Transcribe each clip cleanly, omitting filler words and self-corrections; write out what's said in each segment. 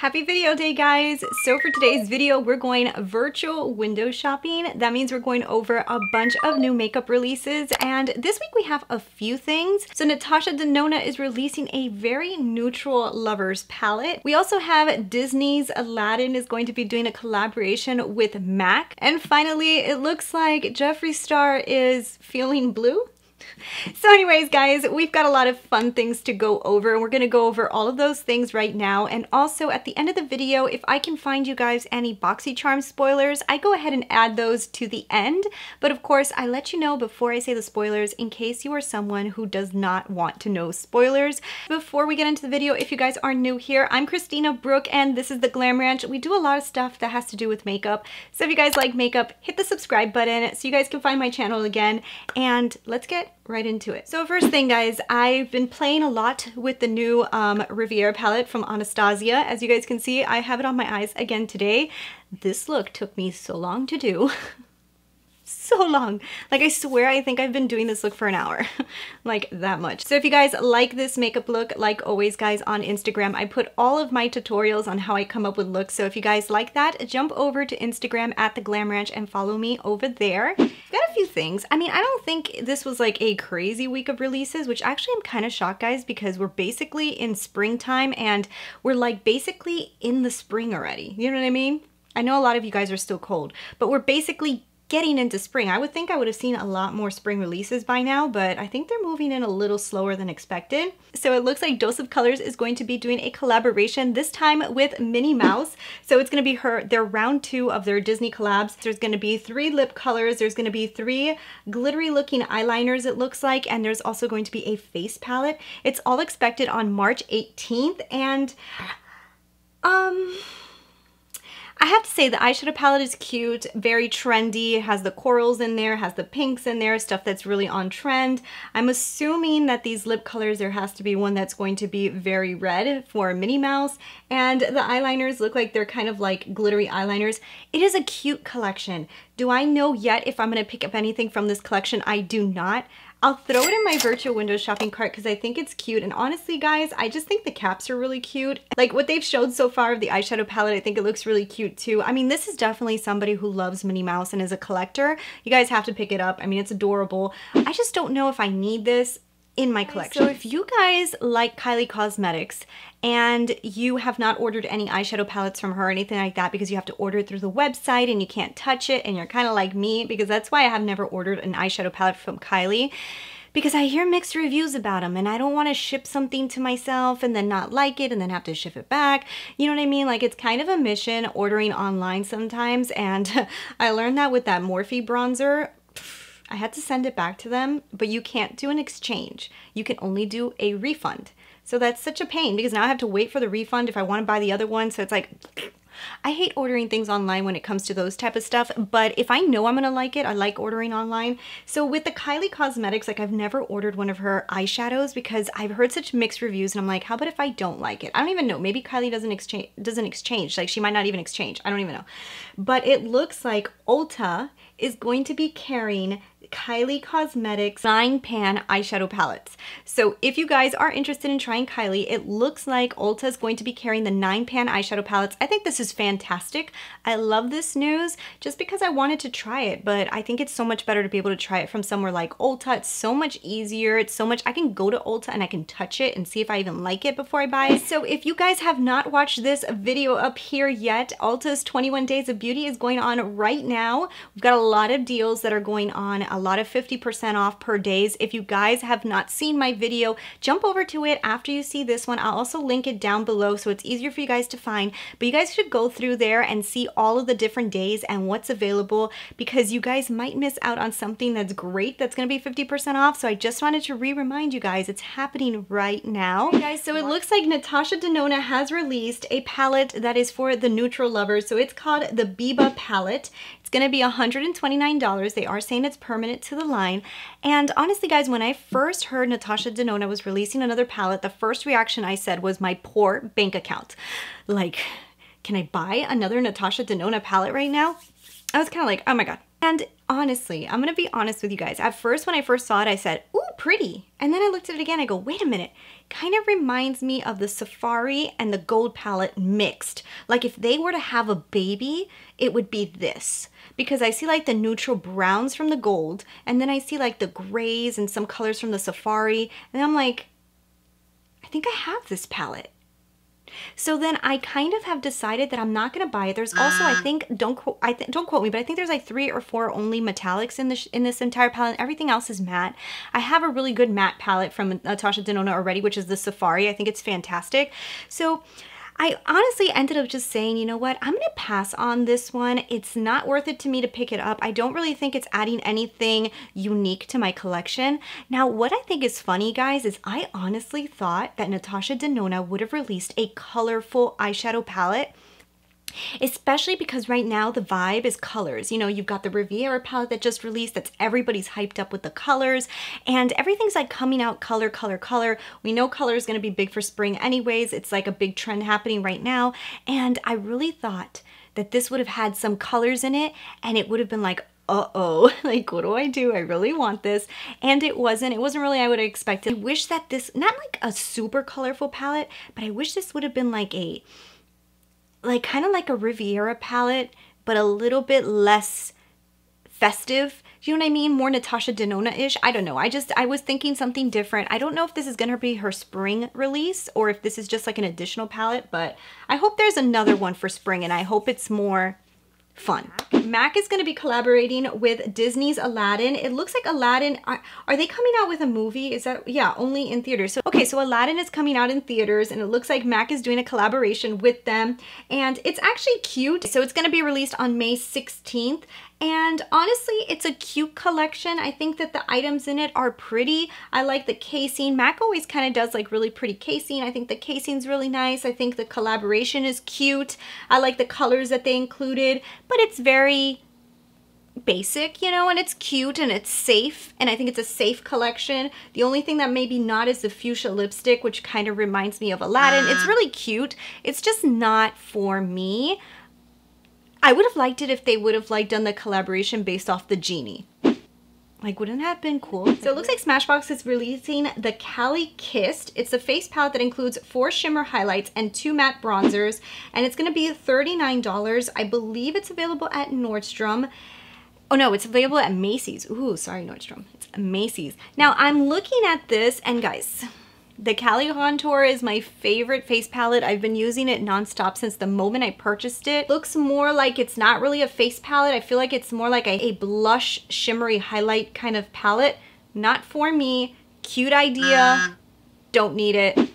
Happy video day, guys! So for today's video, we're going virtual window shopping. That means we're going over a bunch of new makeup releases, and this week we have a few things. So Natasha Denona is releasing a very neutral lovers palette. We also have Disney's Aladdin is going to be doing a collaboration with MAC. And finally, it looks like Jeffree Star is feeling blue. So anyways, guys, we've got a lot of fun things to go over. We're going to go over all of those things right now. And also at the end of the video, if I can find you guys any Boxycharm spoilers, I go ahead and add those to the end. But of course, I let you know before I say the spoilers in case you are someone who does not want to know spoilers. Before we get into the video, if you guys are new here, I'm Christina, Brooke, and this is the Glam Ranch. We do a lot of stuff that has to do with makeup. So if you guys like makeup, hit the subscribe button so you guys can find my channel again. And let's get right into it. So first thing, guys, I've been playing a lot with the new Riviera palette from Anastasia. As you guys can see, I have it on my eyes again today. This look took me so long to do. So long. Like, I swear I think I've been doing this look for an hour. Like, that much. So if you guys like this makeup look, like always, guys, on Instagram, I put all of my tutorials on how I come up with looks. So if you guys like that, jump over to Instagram at the Glam Ranch and follow me over there. I've got a few things. I mean, I don't think this was like a crazy week of releases, which actually I'm kind of shocked, guys, because we're basically in springtime and we're like basically in the spring already. You know what I mean? I know a lot of you guys are still cold, but we're basically getting into spring. I would think I would have seen a lot more spring releases by now, but I think they're moving in a little slower than expected. So it looks like Dose of Colors is going to be doing a collaboration, this time with Minnie Mouse. So it's going to be their round 2 of their Disney collabs. There's going to be 3 lip colors. There's going to be 3 glittery looking eyeliners, it looks like, and there's also going to be a face palette. It's all expected on March 18th, and I have to say the eyeshadow palette is cute, very trendy. It has the corals in there, has the pinks in there, stuff that's really on trend. I'm assuming that these lip colors, there has to be one that's going to be very red for Minnie Mouse. And the eyeliners look like they're kind of like glittery eyeliners. It is a cute collection. Do I know yet if I'm going to pick up anything from this collection? I do not. I'll throw it in my virtual window shopping cart because I think it's cute. And honestly, guys, I just think the caps are really cute. Like what they've showed so far of the eyeshadow palette, I think it looks really cute too. I mean, this is definitely somebody who loves Minnie Mouse and is a collector. You guys have to pick it up. I mean, it's adorable. I just don't know if I need this in my collection. So if you guys like Cali Cosmetics and you have not ordered any eyeshadow palettes from her or anything like that because you have to order it through the website and you can't touch it and you're kind of like me, because that's why I have never ordered an eyeshadow palette from Cali, because I hear mixed reviews about them and I don't want to ship something to myself and then not like it and then have to ship it back. You know what I mean? Like, it's kind of a mission ordering online sometimes, and I learned that with that Morphe bronzer. I had to send it back to them, but you can't do an exchange. You can only do a refund. So that's such a pain because now I have to wait for the refund if I want to buy the other one. So it's like, I hate ordering things online when it comes to those type of stuff, but if I know I'm gonna like it, I like ordering online. So with the Kylie Cosmetics, like, I've never ordered one of her eyeshadows because I've heard such mixed reviews, and I'm like, how about if I don't like it? I don't even know. Maybe Kylie doesn't exchange. Like, she might not even exchange. I don't even know. But it looks like Ulta is going to be carrying Kylie Cosmetics 9-pan eyeshadow palettes. So if you guys are interested in trying Kylie, it looks like Ulta is going to be carrying the 9-pan eyeshadow palettes. I think this is fantastic. I love this news just because I wanted to try it, but I think it's so much better to be able to try it from somewhere like Ulta. It's so much easier. It's so much, I can go to Ulta and I can touch it and see if I even like it before I buy it. So if you guys have not watched this video up here yet, Ulta's 21 Days of Beauty is going on right now. We've got a lot of deals that are going on, a lot of 50% off per days. If you guys have not seen my video, jump over to it after you see this one. I'll also link it down below so it's easier for you guys to find. But you guys should go through there and see all of the different days and what's available, because you guys might miss out on something that's great that's going to be 50% off. So I just wanted to remind you guys it's happening right now. Okay, guys, so it looks like Natasha Denona has released a palette that is for the neutral lovers. So it's called the Biba palette. It's going to be $129. They are saying it's permanent to the line. And honestly, guys, when I first heard Natasha Denona was releasing another palette, the first reaction I said was my poor bank account. Like, can I buy another Natasha Denona palette right now? I was kind of like, oh my God. And honestly, I'm gonna be honest with you guys. At first, when I first saw it, I said, ooh, pretty. And then I looked at it again, I go, wait a minute. Kind of reminds me of the Safari and the Gold palette mixed. Like if they were to have a baby, it would be this. Because I see like the neutral browns from the Gold, and then I see like the grays and some colors from the Safari, and I'm like, I think I have this palette. So then I kind of have decided that I'm not going to buy it. There's also, I think, don't quote me, but I think there's like 3 or 4 only metallics in this entire palette. Everything else is matte. I have a really good matte palette from Natasha Denona already, which is the Safari. I think it's fantastic. So I honestly ended up just saying, you know what, I'm going to pass on this one. It's not worth it to me to pick it up. I don't really think it's adding anything unique to my collection. Now, what I think is funny, guys, is I honestly thought that Natasha Denona would have released a colorful eyeshadow palette, especially because right now the vibe is colors. You know, you've got the Riviera palette that just released that's everybody's hyped up with the colors, and everything's like coming out color, color, color. We know color is going to be big for spring anyways. It's like a big trend happening right now, and I really thought that this would have had some colors in it, and it would have been like, uh-oh, like what do I do? I really want this. And it wasn't really I would have expected. I wish that this, not like a super colorful palette, but I wish this would have been like a kind of like a Riviera palette, but a little bit less festive. Do you know what I mean? More Natasha Denona-ish. I don't know. I was thinking something different. I don't know if this is going to be her spring release or if this is just like an additional palette, but I hope there's another one for spring, and I hope it's more fun. MAC is going to be collaborating with Disney's Aladdin. It looks like Aladdin, are they coming out with a movie? Is that, yeah, only in theaters. So, okay, so Aladdin is coming out in theaters, and it looks like MAC is doing a collaboration with them, and it's actually cute. So it's going to be released on May 16th. And honestly, it's a cute collection. I think that the items in it are pretty. I like the casing. MAC always kind of does like really pretty casing. I think the casing's really nice. I think the collaboration is cute. I like the colors that they included, but it's very basic, you know, and it's cute and it's safe, and I think it's a safe collection. The only thing that maybe not is the fuchsia lipstick, which kind of reminds me of Aladdin. It's really cute. It's just not for me. I would have liked it if they would have like done the collaboration based off the genie. Like, wouldn't that have been cool? So it looks like Smashbox is releasing the Cali Kissed. It's a face palette that includes 4 shimmer highlights and 2 matte bronzers, and it's going to be $39. I believe it's available at Nordstrom. Oh no, it's available at Macy's. Ooh, sorry, Nordstrom. It's Macy's. Now I'm looking at this, and guys, the Cali Contour is my favorite face palette. I've been using it nonstop since the moment I purchased it. Looks more like it's not really a face palette. I feel like it's more like a blush shimmery highlight kind of palette. Not for me. Cute idea. Don't need it.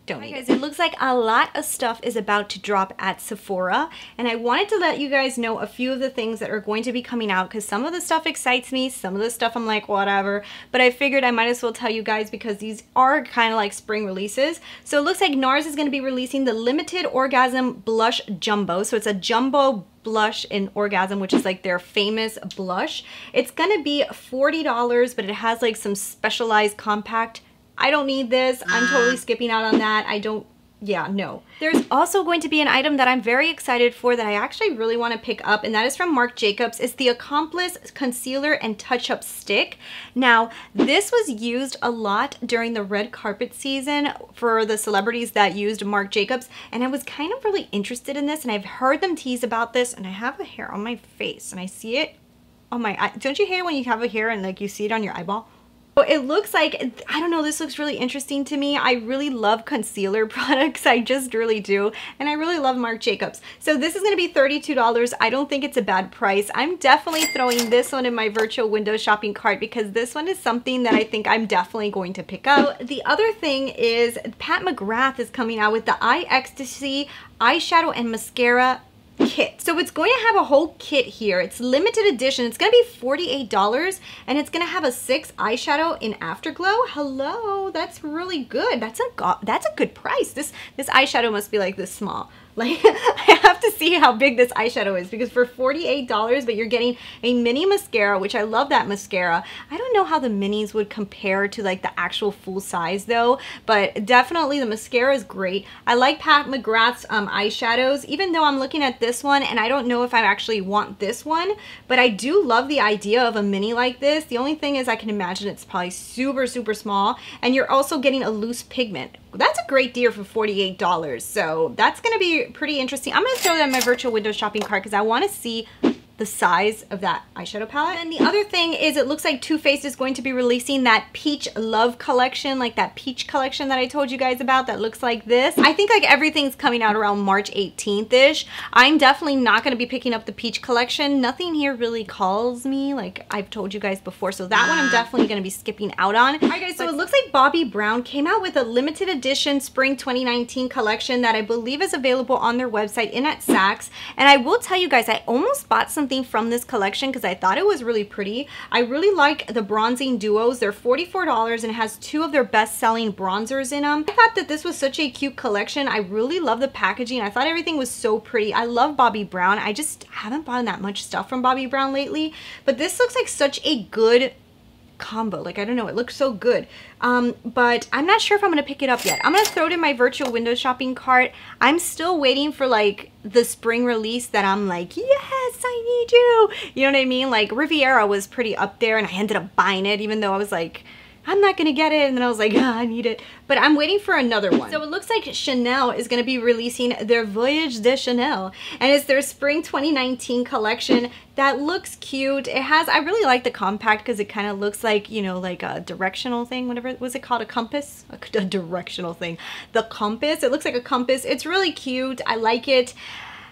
Don't need it. It looks like a lot of stuff is about to drop at Sephora, and I wanted to let you guys know a few of the things that are going to be coming out, because some of the stuff excites me, some of the stuff I'm like whatever, but I figured I might as well tell you guys because these are kind of like spring releases. So it looks like NARS is going to be releasing the limited Orgasm Blush Jumbo. So it's a jumbo blush in Orgasm, which is like their famous blush. It's going to be $40, but it has like some specialized compact. I don't need this. I'm totally skipping out on that. I don't, yeah, no. There's also going to be an item that I'm very excited for that I actually really want to pick up, and that is from Marc Jacobs. It's the Accomplice Concealer and Touch-Up Stick. Now, this was used a lot during the red carpet season for the celebrities that used Marc Jacobs, and I was kind of really interested in this, and I've heard them tease about this, and I have a hair on my face, and I see it on my eye. Don't you hate when you have a hair and like you see it on your eyeball? It looks like, I don't know, this looks really interesting to me. I really love concealer products. I just really do. And I really love Marc Jacobs. So this is going to be $32. I don't think it's a bad price. I'm definitely throwing this one in my virtual window shopping cart because this one is something that I think I'm definitely going to pick up. The other thing is Pat McGrath is coming out with the Ecstasy eyeshadow and mascara kit. So it's going to have a whole kit here. It's limited edition. It's going to be $48, and it's going to have a 6 eyeshadow in Afterglow. Hello, that's really good. That's a good price. This eyeshadow must be like this small. Like, I have to see how big this eyeshadow is, because for $48, but you're getting a mini mascara, which I love that mascara. I don't know how the minis would compare to like the actual full size though, but definitely the mascara is great. I like Pat McGrath's eyeshadows, even though I'm looking at this one and I don't know if I actually want this one, but I do love the idea of a mini like this. The only thing is I can imagine it's probably super, super small, and you're also getting a loose pigment. That's a great deal for $48, so that's going to be pretty interesting. I'm going to throw that in my virtual window shopping cart because I want to see the size of that eyeshadow palette. And the other thing is, it looks like Too Faced is going to be releasing that Peach Love collection, like that peach collection that I told you guys about that looks like this. I think like everything's coming out around March 18th-ish. I'm definitely not going to be picking up the peach collection. Nothing here really calls me, like I've told you guys before, so that one I'm definitely going to be skipping out on. Alright guys, so it looks like Bobbi Brown came out with a limited edition spring 2019 collection that I believe is available on their website in at Saks. And I will tell you guys, I almost bought something from this collection because I thought it was really pretty. I really like the bronzing duos. They're $44 and it has two of their best-selling bronzers in them. I thought that this was such a cute collection. I really love the packaging. I thought everything was so pretty. I love Bobbi Brown. I just haven't bought that much stuff from Bobbi Brown lately, but this looks like such a good combo. Like, I don't know, it looks so good. But I'm not sure if I'm gonna pick it up yet. I'm gonna throw it in my virtual window shopping cart. I'm still waiting for like the spring release that I'm like, yes, I need you. You know what I mean? Like Riviera was pretty up there and I ended up buying it even though I was like, I'm not gonna get it, and then I was like, oh, I need it. But I'm waiting for another one. So it looks like Chanel is gonna be releasing their Voyage de Chanel, and it's their spring 2019 collection that looks cute. It has, I really like the compact because it kind of looks like, you know, like a directional thing, whatever, was it called, a compass? A directional thing. The compass, it looks like a compass. It's really cute, I like it.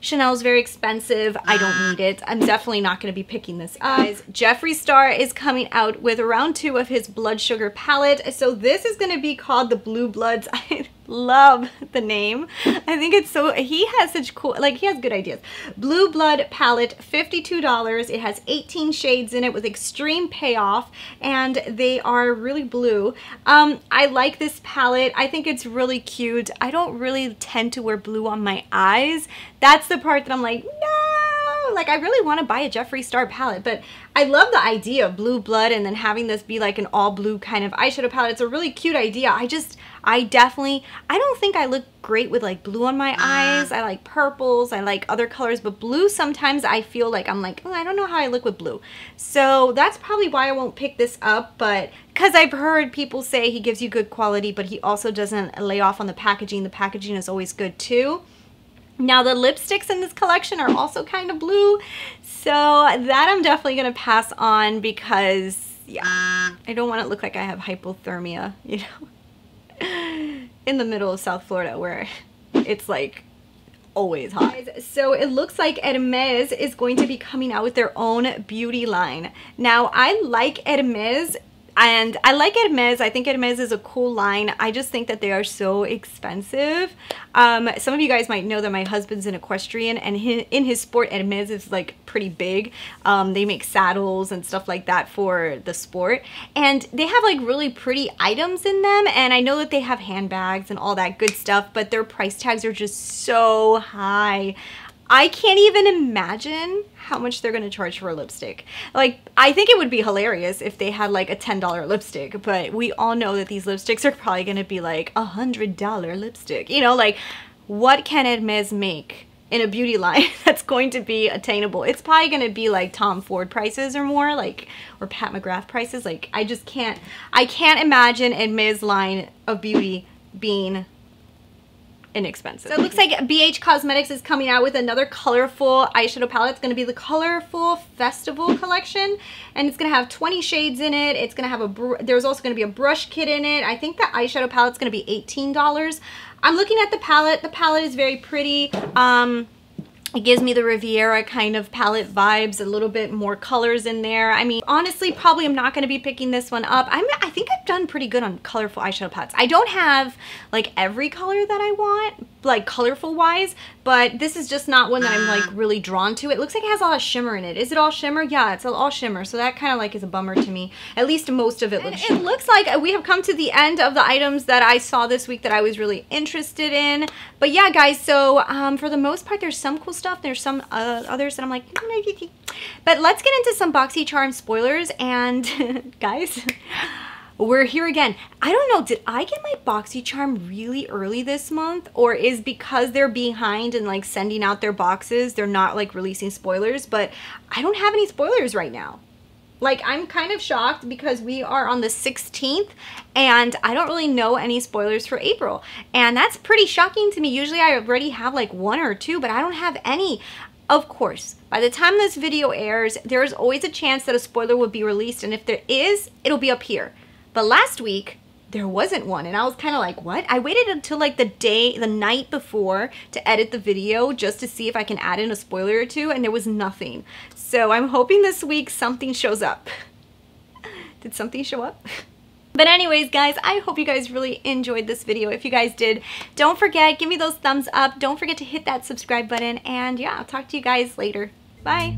Chanel's very expensive. I don't need it. I'm definitely not going to be picking this up. Jeffree Star is coming out with round 2 of his Blood Sugar palette. So this is going to be called the Blue Bloods. I love the name. I think it's so, he has such cool, like he has good ideas. Blue Blood palette, $52. It has 18 shades in it with extreme payoff, and they are really blue. I like this palette. I think it's really cute. I don't really tend to wear blue on my eyes. That's the part that I'm like, no, like I really want to buy a Jeffree Star palette, but I love the idea of Blue Blood and then having this be like an all blue kind of eyeshadow palette. It's a really cute idea. I don't think I look great with like blue on my eyes. I like purples, I like other colors, but blue sometimes I feel like I'm like, oh, I don't know how I look with blue. So that's probably why I won't pick this up, but because I've heard people say he gives you good quality, but he also doesn't lay off on the packaging. The packaging is always good too. Now the lipsticks in this collection are also kind of blue, so that I'm definitely going to pass on because, yeah, I don't want to look like I have hypothermia, you know, in the middle of South Florida where it's like always hot. So it looks like Hermes is going to be coming out with their own beauty line. Now I like Hermes. And I like Hermes. I think Hermes is a cool line. I just think that they are so expensive. Some of you guys might know that my husband's an equestrian, and in his sport, Hermes is like pretty big. They make saddles and stuff like that for the sport. And they have like really pretty items in them. And I know that they have handbags and all that good stuff, but their price tags are just so high. I can't even imagine how much they're going to charge for a lipstick. Like, I think it would be hilarious if they had like a $10 lipstick, but we all know that these lipsticks are probably going to be like $100 lipstick. You know, like, what can Hermes make in a beauty line that's going to be attainable? It's probably going to be like Tom Ford prices or more, like, or Pat McGrath prices. Like, I can't imagine Hermes line of beauty being inexpensive. So it looks like BH Cosmetics is coming out with another colorful eyeshadow palette. It's going to be the Colorful Festival collection, and it's going to have 20 shades in it. It's going to have there's also going to be a brush kit in it. I think the eyeshadow palette's going to be $18. I'm looking at the palette. The palette is very pretty. It gives me the Riviera kind of palette vibes, a little bit more colors in there. I mean, honestly, probably I'm not going to be picking this one up. I think I've done pretty good on colorful eyeshadow palettes. I don't have like every color that I want, like colorful wise, but this is just not one that I'm like really drawn to. It looks like it has a lot of shimmer in it. Is it all shimmer? Yeah, it's all shimmer, so that kind of like is a bummer to me. At least most of it looks shimmer. It looks like we have come to the end of the items that I saw this week that I was really interested in. But yeah, guys, so for the most part, there's some cool stuff. There's some others that I'm like, but let's get into some Boxycharm spoilers. And guys, we're here again. I don't know, did I get my Boxycharm really early this month? Or is because they're behind and like sending out their boxes, they're not like releasing spoilers? But I don't have any spoilers right now. Like, I'm kind of shocked because we are on the 16th and I don't really know any spoilers for April. And that's pretty shocking to me. Usually I already have like one or two, but I don't have any. Of course, by the time this video airs, there's always a chance that a spoiler will be released. And if there is, it'll be up here. But last week, there wasn't one, and I was kind of like, what? I waited until like the night before to edit the video just to see if I can add in a spoiler or two, and there was nothing. So I'm hoping this week something shows up. Did something show up? But anyways, guys, I hope you guys really enjoyed this video. If you guys did, don't forget, give me those thumbs up. Don't forget to hit that subscribe button, and yeah, I'll talk to you guys later. Bye.